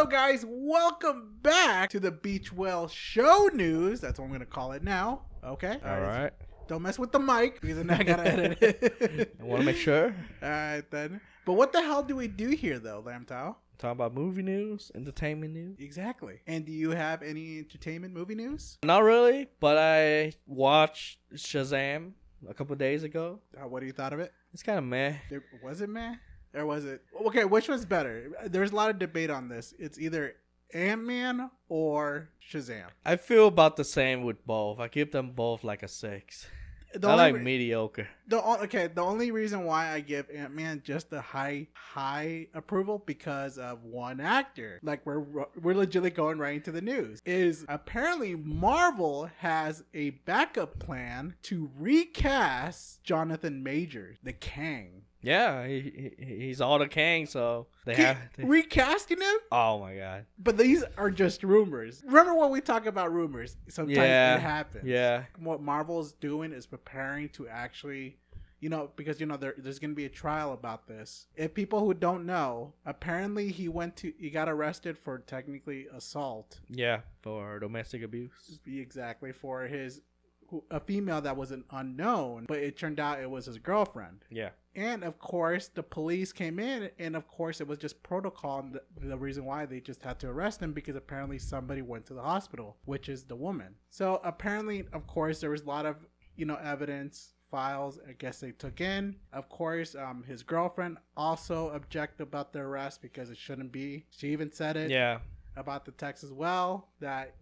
Hello guys, welcome back to the Beach Well Show News. That's what I'm going to call it now. Okay? All right. Don't mess with the mic because then I got to edit it. I want to make sure. All right then. But what the hell do we do here though, Lamtao? Talk about movie news, entertainment news. Exactly. And do you have any entertainment movie news? Not really, but I watched Shazam a couple days ago. What do you thought of it? It's kind of meh. Was it meh? Or was it? Okay, which was better? There's a lot of debate on this. It's either Ant-Man or Shazam. I feel about the same with both. I give them both like a 6. I like mediocre. The only reason why I give Ant-Man just a high approval because of one actor. Like we're legitimately going right into the news. Is apparently Marvel has a backup plan to recast Jonathan Majors, the Kang. Yeah, he's all the Kang, so they have recasting him. Oh my god! But these are just rumors. Remember when we talk about rumors? Sometimes it happens. Yeah. What Marvel's doing is preparing to actually, because there's going to be a trial about this. If people who don't know, apparently he got arrested for technically assault. Yeah, for domestic abuse. Exactly, for a female that was an unknown, but it turned out it was his girlfriend. Yeah. And of course, the police came in, and of course, it was just protocol. And the reason why they just had to arrest him because apparently somebody went to the hospital, which is the woman. So apparently, of course, there was a lot of evidence, files. I guess they took in. Of course, his girlfriend also objected about the arrest because it shouldn't be. She even said it. Yeah. About the text as well, that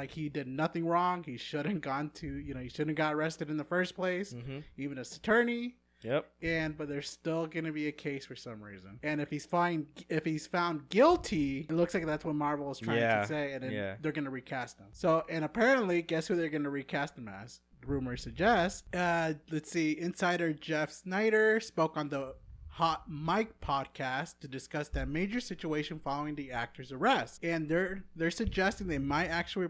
he did nothing wrong. He shouldn't he shouldn't got arrested in the first place. Mm-hmm. Even his attorney. Yep. But there's still gonna be a case for some reason. And if he's found guilty, it looks like that's what Marvel is trying to say, and then they're gonna recast him. So, and apparently, guess who they're gonna recast him as? Rumors suggest. Let's see. Insider Jeff Snyder spoke on the Hot Mic podcast to discuss that major situation following the actor's arrest, and they're suggesting they might actually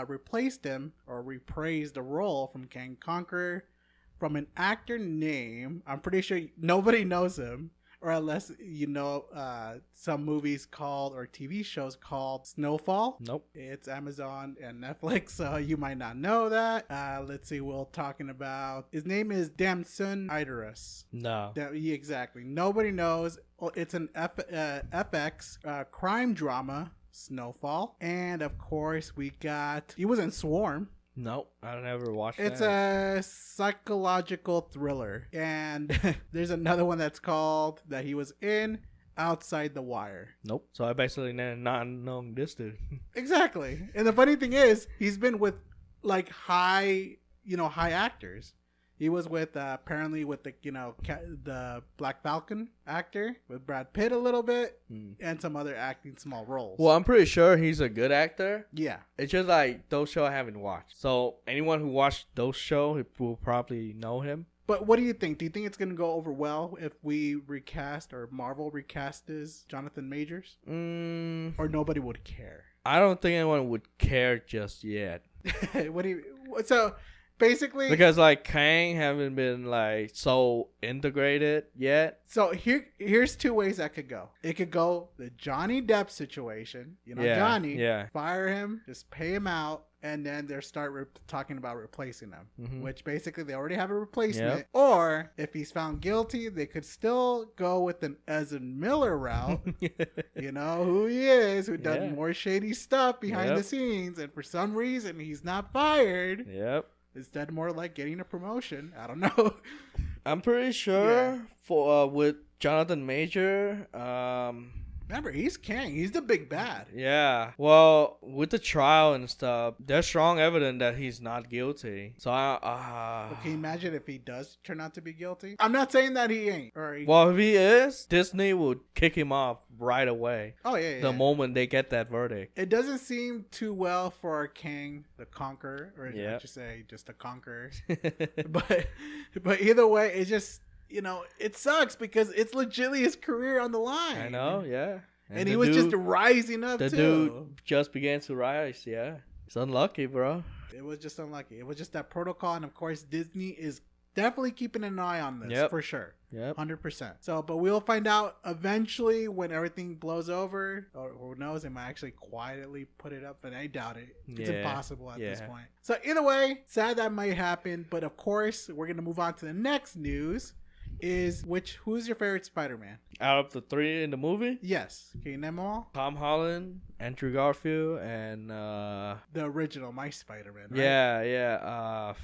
replace him or reprise the role from Kang Conqueror from an actor name. I'm pretty sure nobody knows him, or unless some movies called or TV shows called Snowfall. Nope. It's Amazon and Netflix, so you might not know that. Let's see. We're talking about his name is Damson Idris. No. Exactly. Nobody knows. It's an FX crime drama, Snowfall, and of course he was in Swarm. Nope, I never watched it. It's a psychological thriller. And there's another one that's called that he was in, Outside the Wire. Nope. So I basically not knowing this dude. Exactly. And the funny thing is, he's been with like high actors. He was with apparently with the Black Falcon actor with Brad Pitt a little bit and some other acting small roles. Well, I'm pretty sure he's a good actor. Yeah. It's just like those shows I haven't watched. So anyone who watched those shows will probably know him. But what do you think? Do you think it's going to go over well if we recast or Marvel recast as Jonathan Majors? Or nobody would care? I don't think anyone would care just yet. So basically, because like Kang haven't been like so integrated yet. So here's two ways that could go. It could go the Johnny Depp situation. Johnny. Yeah. Fire him, just pay him out, and then they start talking about replacing him, which basically they already have a replacement. Yep. Or if he's found guilty, they could still go with an Ezra Miller route. You know who he is, who does more shady stuff behind the scenes, and for some reason he's not fired. Yep. Instead, more like getting a promotion. I don't know. I'm pretty sure for with Jonathan Major. Remember, he's Kang. He's the big bad. Yeah. Well, with the trial and stuff, there's strong evidence that he's not guilty. So But can you imagine if he does turn out to be guilty? I'm not saying that he ain't. Well, if he is, Disney would kick him off right away. Oh, yeah. The moment they get that verdict. It doesn't seem too well for Kang the Conqueror, or I should say just the Conqueror. but either way, it just... it sucks because it's legitimately his career on the line. I know, yeah. And he was just rising up, the dude just began to rise, yeah. It's unlucky, bro. It was just unlucky. It was just that protocol. And, of course, Disney is definitely keeping an eye on this for sure. Yep. 100%. So, but we'll find out eventually when everything blows over, or who knows, they might actually quietly put it up, but I doubt it. It's impossible at this point. So either way, sad that might happen, but of course, we're going to move on to the next news. Who's your favorite Spider-Man? Out of the 3 in the movie? Yes. Can you name them all? Tom Holland, Andrew Garfield, and the original, my Spider-Man, right? Yeah.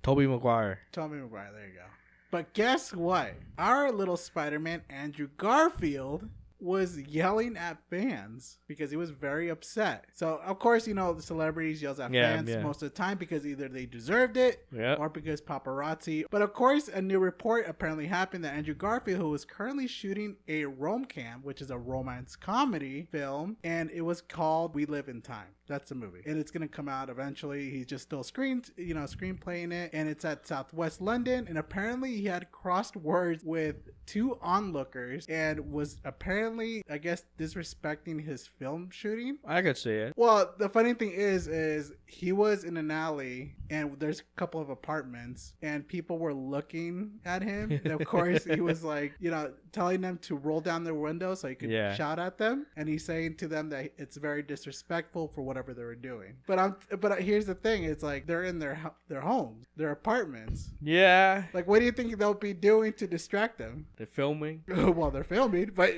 Tobey Maguire. There you go. But guess what? Our little Spider-Man, Andrew Garfield, was yelling at fans because he was very upset. So, of course, the celebrities yells at fans most of the time because either they deserved it or because paparazzi. But, of course, a new report apparently happened that Andrew Garfield, who was currently shooting a rom-com, which is a romance comedy film, and it was called We Live in Time. That's the movie. And it's going to come out eventually. He's just still screenplaying it. And it's at Southwest London. And apparently he had crossed words with 2 onlookers and was apparently, I guess, disrespecting his film shooting. I could see it. Well, the funny thing is he was in an alley and there's a couple of apartments and people were looking at him. And of course, he was like, telling them to roll down their windows so he could shout at them. And he's saying to them that it's very disrespectful for whatever they were doing. But here's the thing. It's like they're in their homes, their apartments. Yeah. Like, what do you think they'll be doing to distract them? They're filming. Well, they're filming, but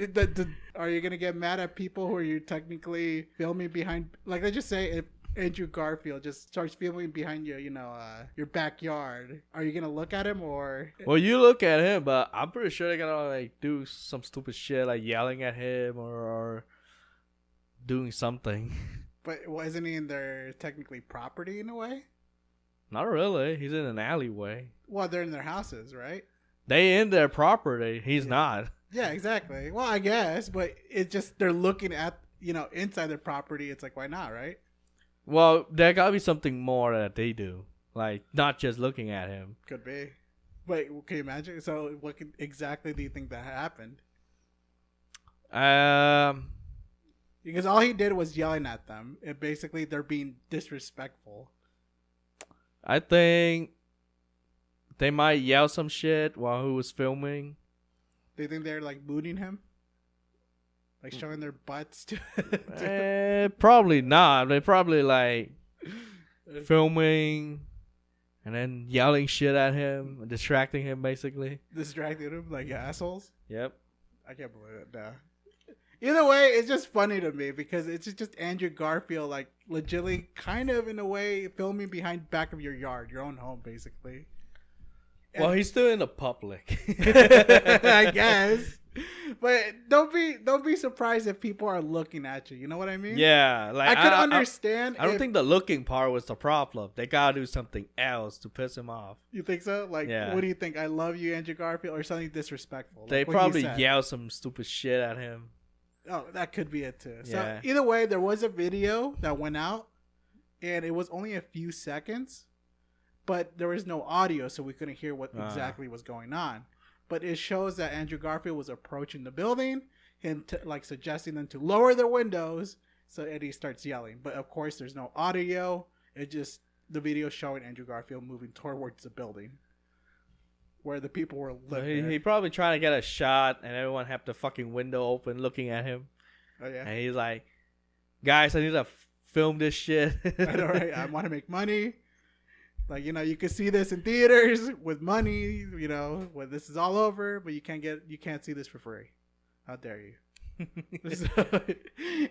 are you going to get mad at people who are you technically filming behind? Like, let's just say if Andrew Garfield just starts filming behind your backyard, are you going to look at him or? Well, you look at him, but I'm pretty sure they're going to do some stupid shit like yelling at him or doing something. But isn't he in their technically property in a way? Not really. He's in an alleyway. Well, they're in their houses, right? They in their property. He's not. Yeah, exactly. Well, I guess, but it's just they're looking at, inside their property. It's like, why not, right? Well, there gotta be something more that they do. Like, not just looking at him. Could be. But can you imagine? So what exactly do you think that happened? Because all he did was yelling at them. And basically, they're being disrespectful. I think they might yell some shit while he was filming. They think they're like mooning him? Like showing their butts to probably not. They probably like filming and then yelling shit at him, distracting him basically. Distracting him like assholes? Yep. I can't believe it. Nah. Either way, it's just funny to me because it's just Andrew Garfield, like legitimately kind of in a way filming behind back of your yard, your own home, basically. And well, he's still in the public, I guess. But don't be surprised if people are looking at you. You know what I mean? Yeah, like I could understand. I don't think the looking part was the problem. They gotta do something else to piss him off. You think so? Like, what do you think? I love you, Andrew Garfield, or something disrespectful? They like probably yell some stupid shit at him. Oh, that could be it too. Yeah. So either way, there was a video that went out, and it was only a few seconds, but there was no audio, so we couldn't hear what exactly was going on. But it shows that Andrew Garfield was approaching the building and suggesting them to lower their windows. So Eddie starts yelling, but of course there's no audio. It just the video showing Andrew Garfield moving towards the building where the people were living. He probably trying to get a shot, and everyone have the fucking window open looking at him. Oh yeah, and he's like, "Guys, I need to film this shit." I know, right? I want to make money. Like, you can see this in theaters with money, when this is all over, but you can't see this for free. How dare you? So,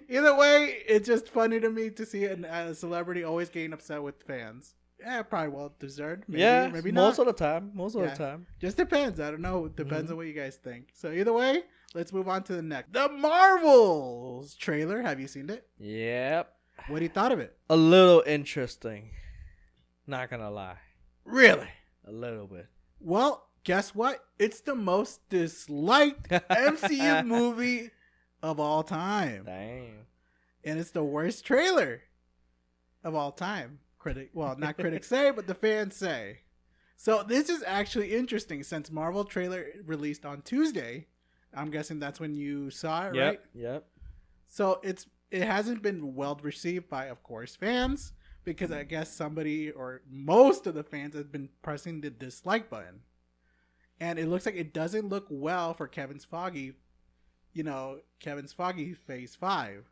either way, it's just funny to me to see a celebrity always getting upset with fans. Yeah, probably well deserved. Maybe, maybe not. Most of the time. Just depends. I don't know. It depends on what you guys think. So either way, let's move on to the next. The Marvels trailer. Have you seen it? Yep. What do you thought of it? A little interesting. Not gonna lie. Really? A little bit. Well, guess what? It's the most disliked MCU movie of all time. Damn. And it's the worst trailer of all time. Not critics say, but the fans say. So this is actually interesting since Marvel trailer released on Tuesday. I'm guessing that's when you saw it, right? Yep. So it hasn't been well received by, of course, fans. because I guess somebody or most of the fans have been pressing the dislike button. And it looks like it doesn't look well for Kevin's Foggy Phase 5,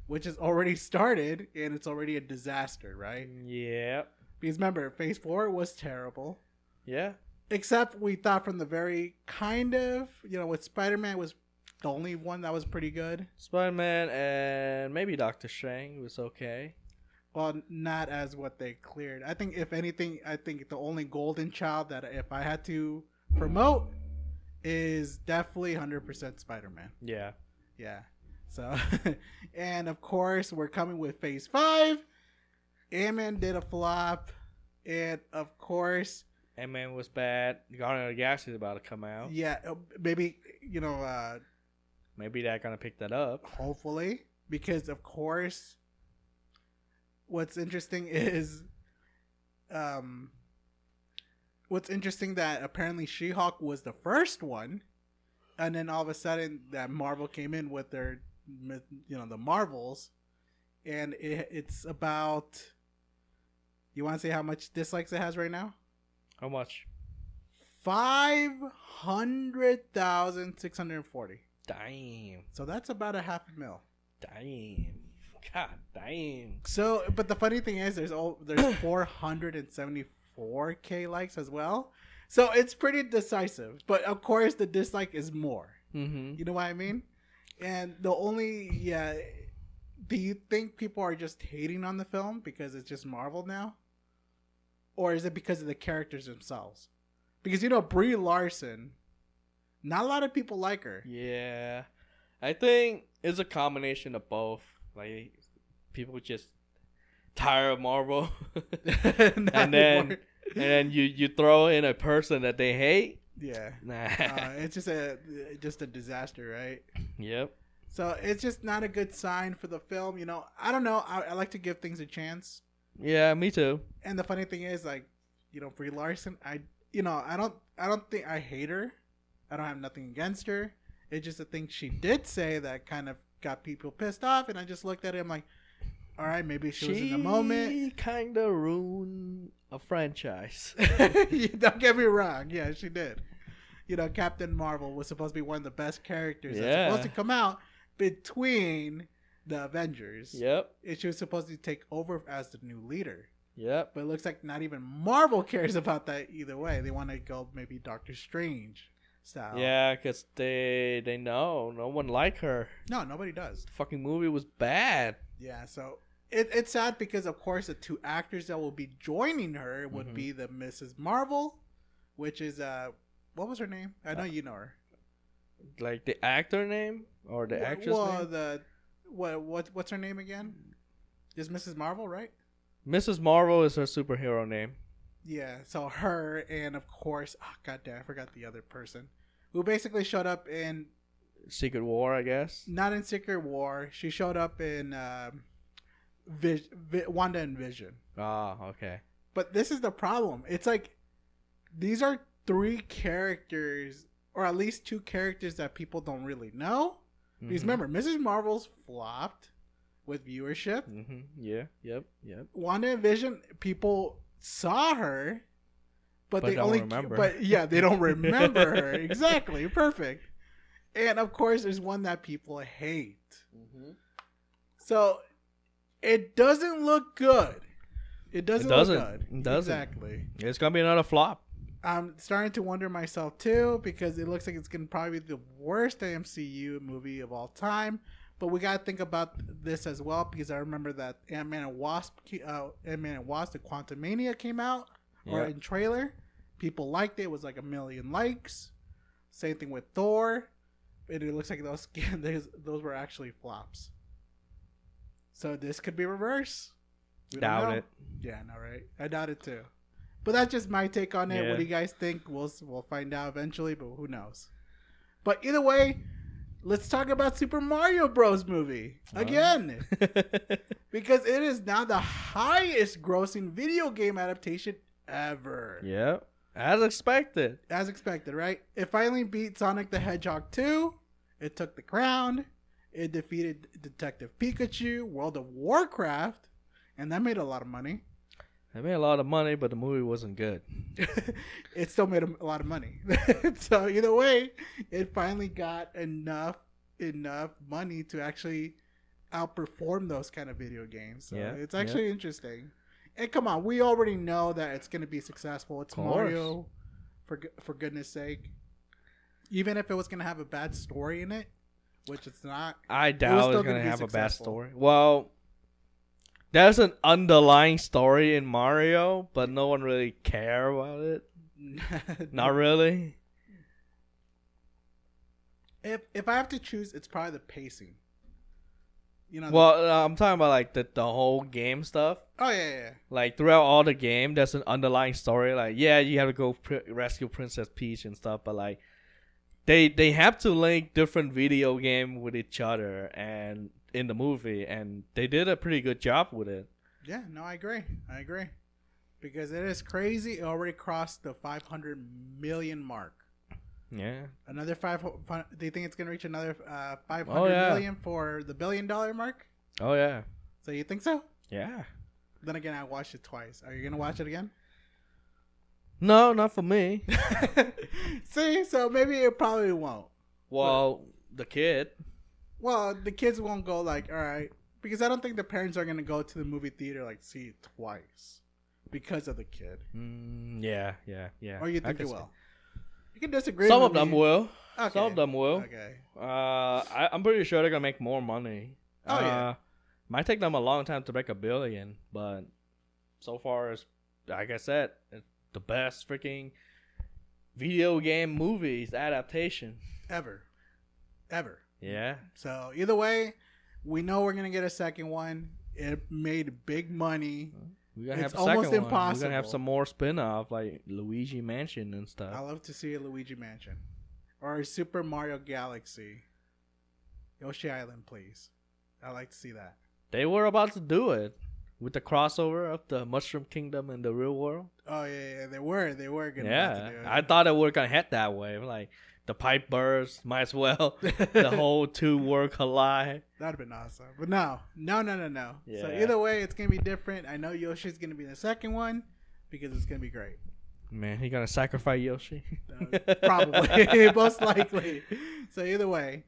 which has already started, and it's already a disaster, right? Yeah. Because remember, Phase 4 was terrible. Yeah. Except we thought from the very kind of, with Spider-Man was the only one that was pretty good. Spider-Man and maybe Doctor Strange was okay. Well, not as what they cleared. I think, if anything, the only golden child that if I had to promote is definitely 100% Spider-Man. Yeah. Yeah. So, and of course, we're coming with Phase 5. Ant-Man did a flop. And of course, Ant-Man was bad. Guardians of the Galaxy is about to come out. Yeah, maybe, maybe they're going to pick that up. Hopefully. Because, of course, what's interesting is... what's interesting that apparently She-Hulk was the first one, and then all of a sudden that Marvel came in with their, the Marvels, and it's about... You want to say how much dislikes it has right now? How much? 500,640. Damn. So that's about a $500,000. Damn. God damn. So, but the funny thing is, there's 474K likes as well. So it's pretty decisive. But of course, the dislike is more. Mm-hmm. You know what I mean? And do you think people are just hating on the film because it's just Marvel now? Or is it because of the characters themselves? Because, Brie Larson, not a lot of people like her. Yeah. I think it's a combination of both. Like, people just tired of Marvel. and then you throw in a person that they hate. Yeah. Nah. It's just a disaster, right? Yep. So it's just not a good sign for the film. I don't know. I like to give things a chance. Yeah, me too. And the funny thing is, Brie Larson, I don't think I hate her. I don't have nothing against her. It's just a thing she did say that kind of got people pissed off, and I just looked at it. I'm like, all right, maybe she was in the moment. She kind of ruined a franchise. Don't get me wrong. Yeah, she did. Captain Marvel was supposed to be one of the best characters that's supposed to come out between the Avengers. Yep. She was supposed to take over as the new leader. Yep. But it looks like not even Marvel cares about that either way. They want to go maybe Doctor Strange style. Yeah, because they know no one like her. No, nobody does. The fucking movie was bad. Yeah, so it's sad because, of course, the two actors that will be joining her would be the Mrs. Marvel, which is, what was her name? I know you know her. Like the actor name or the actress name? What's her name again? Is Mrs. Marvel, right? Mrs. Marvel is her superhero name. Yeah, so her and, of course, goddamn, I forgot the other person who basically showed up in Secret War, I guess. Not in Secret War. She showed up in Wanda and Vision. Oh, okay. But this is the problem. It's like these are three characters, or at least two characters that people don't really know. Because remember, Mrs. Marvel's flopped with viewership. Mm-hmm. Yeah. Yep. Wanda and Vision, people saw her, but they only remember. But yeah, they don't remember her. Exactly. Perfect. And of course, there's one that people hate. Mm-hmm. So it doesn't look good. It doesn't look good. It doesn't. Exactly. It's gonna be another flop. I'm starting to wonder myself too, because it looks like it's gonna probably be the worst MCU movie of all time. But we gotta think about this as well, because I remember that Ant-Man and Wasp, the Quantumania came out, or in trailer. People liked it. It was like 1 million likes. Same thing with Thor. And it looks like those were actually flops. So this could be reverse. Doubt it. Yeah, no, right? I doubt it too. But that's just my take on it. Yeah. What do you guys think? We'll find out eventually, but who knows? But either way, let's talk about Super Mario Bros. Movie again. Because it is now the highest grossing video game adaptation ever. Yeah. As expected. As expected, right? It finally beat Sonic the Hedgehog 2. It took the crown. It defeated Detective Pikachu, World of Warcraft, and that made a lot of money. It made a lot of money, but the movie wasn't good. It still made a lot of money. So either way, it finally got enough money to actually outperform those kind of video games. So it's actually interesting. And come on, we already know that it's going to be successful. It's Mario, for goodness sake. Even if it was going to have a bad story in it, which it's not. I doubt it's going to have a bad story. Well, there's an underlying story in Mario, but no one really care about it. Not really. If I have to choose, it's probably the pacing. You know. Well, I'm talking about like the whole game stuff. Oh yeah. Like throughout all the game, there's an underlying story. Like you have to go rescue Princess Peach and stuff, but like they have to link different video game with each other and in the movie, and they did a pretty good job with it. Yeah, no, I agree. Because it is crazy. It already crossed the 500 million mark. Yeah. Another do you think it's gonna reach another 500 million for the $1 billion mark? Oh yeah. So you think so? Yeah. Then again, I watched it twice. Are you gonna watch it again? No, not for me. See, so maybe it probably won't. Well, the kid. Well, the kids won't go like, all right, because I don't think the parents are gonna go to the movie theater like see it twice because of the kid. Yeah. Or you think they will? You can disagree. Some of them will. Okay. Some of them will. Okay. I'm pretty sure they're gonna make more money. Oh yeah. Might take them a long time to break $1 billion, but so far, it's, like I said, it's the best freaking video game movies adaptation ever. Yeah. So either way, we know we're gonna get a second one. It made big money. We're gonna have a second one. Impossible. We're gonna have some more spin-off like Luigi Mansion and stuff. I love to see a Luigi Mansion or a Super Mario Galaxy. Yoshi Island, please. I like to see that. They were about to do it with the crossover of the Mushroom Kingdom and the real world. Oh yeah, they were gonna. Yeah, to do it. I thought it were gonna head that way. Like the pipe burst, might as well the whole two work collide. That'd have been awesome. But no. Yeah. So either way, it's gonna be different. I know Yoshi's gonna be the second one because it's gonna be great. Man, he gonna sacrifice Yoshi? Probably, most likely. So either way,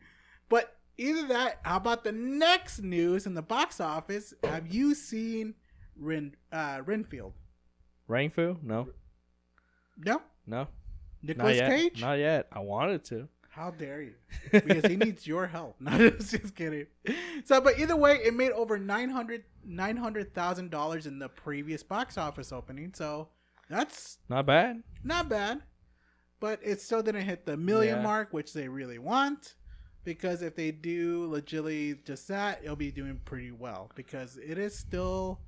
but either that. How about the next news in the box office? Have you seen Renfield? Rainfield? No. No. Nicolas Cage? Not yet. I wanted to. How dare you? Because he needs your help. No, just kidding. So, but either way, it made over $900,000 in the previous box office opening. So that's not bad. But it still didn't hit the million mark, which they really want. Because if they do legitimately just that, it'll be doing pretty well. Because it is still,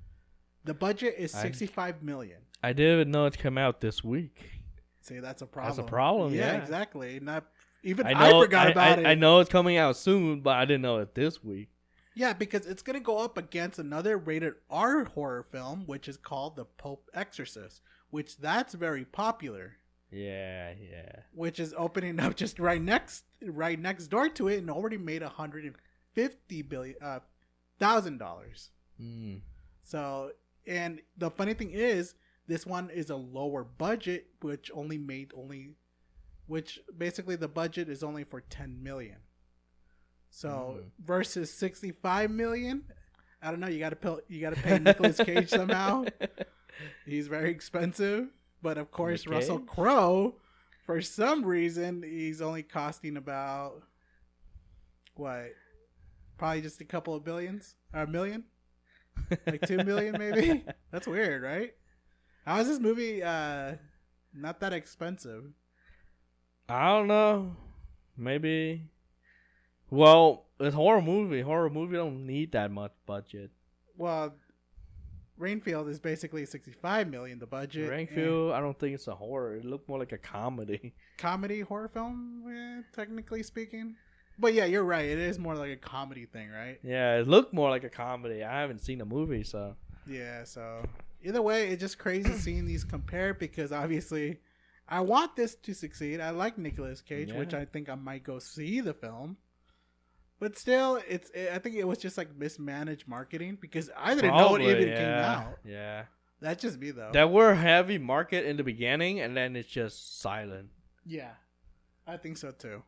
the budget is $65 million. I didn't know it came out this week. See, that's a problem. That's a problem. Yeah, exactly. Not even I forgot about it. I know it's coming out soon, but I didn't know it this week. Yeah, because it's gonna go up against another rated R horror film, which is called The Pope Exorcist, which that's very popular. Yeah. Which is opening up just right next door to it, and already made $150,000. So, and the funny thing is, this one is a lower budget, which basically the budget is only for $10 million. So versus $65 million, I don't know. You got to pay Nicolas Cage somehow. He's very expensive, but of course Russell Crowe, for some reason, he's only costing about probably just a couple of billions or a million, like $2 million maybe. That's weird, right? How is this movie not that expensive? I don't know. Maybe. Well, it's a horror movie. Horror movie don't need that much budget. Well, Rainfield is basically $65 million, the budget. Rainfield, I don't think it's a horror. It looked more like a comedy. Comedy horror film, technically speaking. But yeah, you're right. It is more like a comedy thing, right? Yeah, it looked more like a comedy. I haven't seen the movie, so. Yeah, so either way, it's just crazy seeing these compare because obviously I want this to succeed. I like Nicolas Cage, which I think I might go see the film. But still, I think it was just like mismanaged marketing because I didn't know it even came out. Yeah. That's just me though. That were heavy market in the beginning, and then it's just silent. Yeah, I think so too.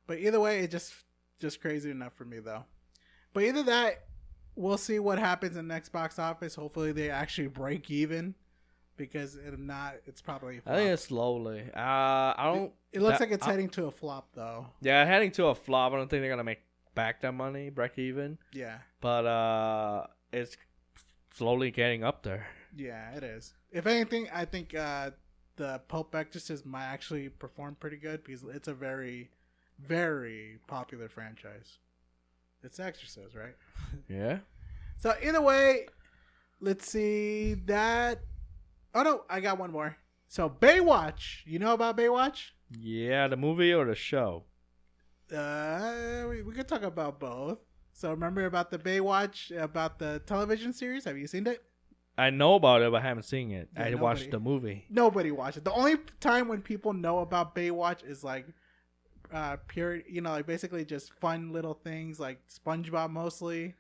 But either way, it's just crazy enough for me though. But either that, we'll see what happens in the next box office. Hopefully, they actually break even. Because if not, it's probably a flop. I think it's slowly. I don't. It looks like it's heading to a flop, though. Yeah, heading to a flop. I don't think they're gonna make back that money, break even. Yeah. But it's slowly getting up there. Yeah, it is. If anything, I think the Pope Exorcist might actually perform pretty good because it's a very, very popular franchise. It's Exorcist, right? Yeah. So either way, let's see that. Oh no, I got one more. So Baywatch, you know about Baywatch? Yeah, the movie or the show? We could talk about both. So remember about the Baywatch, about the television series? Have you seen it? I know about it, but I haven't seen it. Yeah, I watched the movie. Nobody watched it. The only time when people know about Baywatch is like pure, like basically just fun little things like SpongeBob mostly.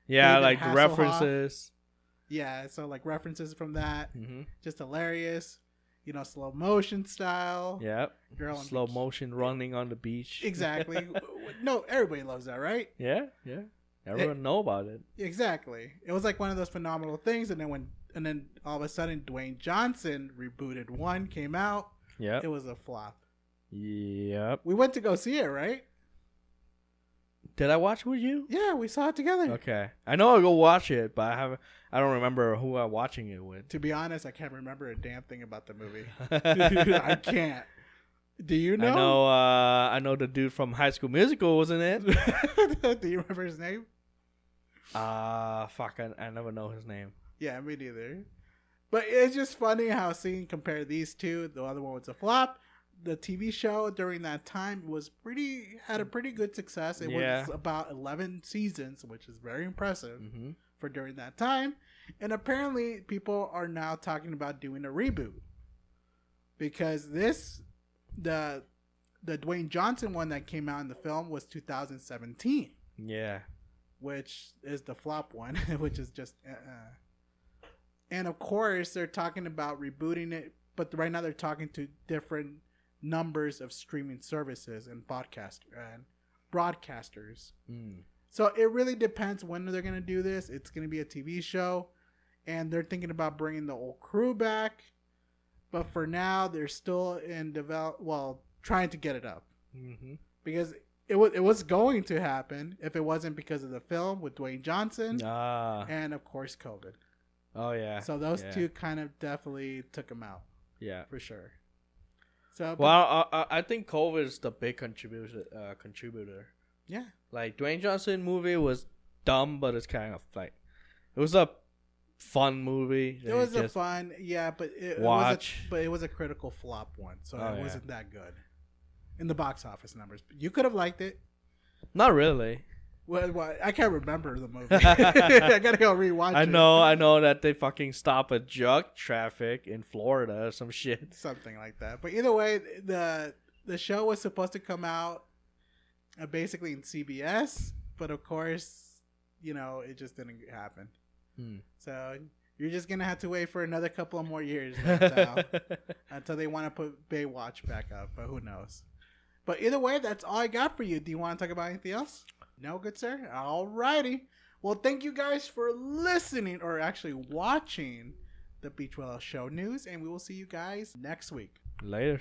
Yeah, David like Hasselhoff. references. Yeah, so like references from that. Mm-hmm. Just hilarious. Slow motion style. Yep. Girl on slow beach. motion running on the beach. Exactly. No, everybody loves that, right? Yeah. Everyone know about it. Exactly. It was like one of those phenomenal things, and then all of a sudden Dwayne Johnson rebooted one, came out. Yeah. It was a flop. Yep. We went to go see it, right? Did I watch with you? Yeah, we saw it together. Okay. I know I'll go watch it, but I don't remember who I'm watching it with. To be honest, I can't remember a damn thing about the movie. I can't. Do you know? I know the dude from High School Musical was in it. Do you remember his name? Fuck, I never know his name. Yeah, me neither. But it's just funny how seeing compare these two. The other one was a flop. The TV show during that time had a pretty good success. It was about 11 seasons, which is very impressive for during that time. And apparently, people are now talking about doing a reboot because the Dwayne Johnson one that came out in the film was 2017. Yeah, which is the flop one, which is just. And of course, they're talking about rebooting it, but right now they're talking to different numbers of streaming services and broadcasters. So it really depends when they're going to do this. It's going to be a TV show, and they're thinking about bringing the old crew back. But for now, they're still in trying to get it up because it was going to happen if it wasn't because of the film with Dwayne Johnson and of course COVID. Oh yeah. So those two kind of definitely took them out. Yeah, for sure. So, I think COVID is the big contributor. Yeah. Like Dwayne Johnson movie was dumb, but it's kind of like it was a fun movie. It was a fun, but it was a critical flop one, so it wasn't that good in the box office numbers. You could have liked it. Not really. Well, I can't remember the movie. I gotta go rewatch it. I know that they fucking stop a drug traffic in Florida or some shit. Something like that. But either way, the show was supposed to come out basically in CBS, but of course, it just didn't happen. So you're just gonna have to wait for another couple of more years until they want to put Baywatch back up. But who knows? But either way, that's all I got for you. Do you want to talk about anything else? No, good sir. Alrighty. Well, thank you guys for listening or actually watching the Beachwell Show News, and we will see you guys next week. Later.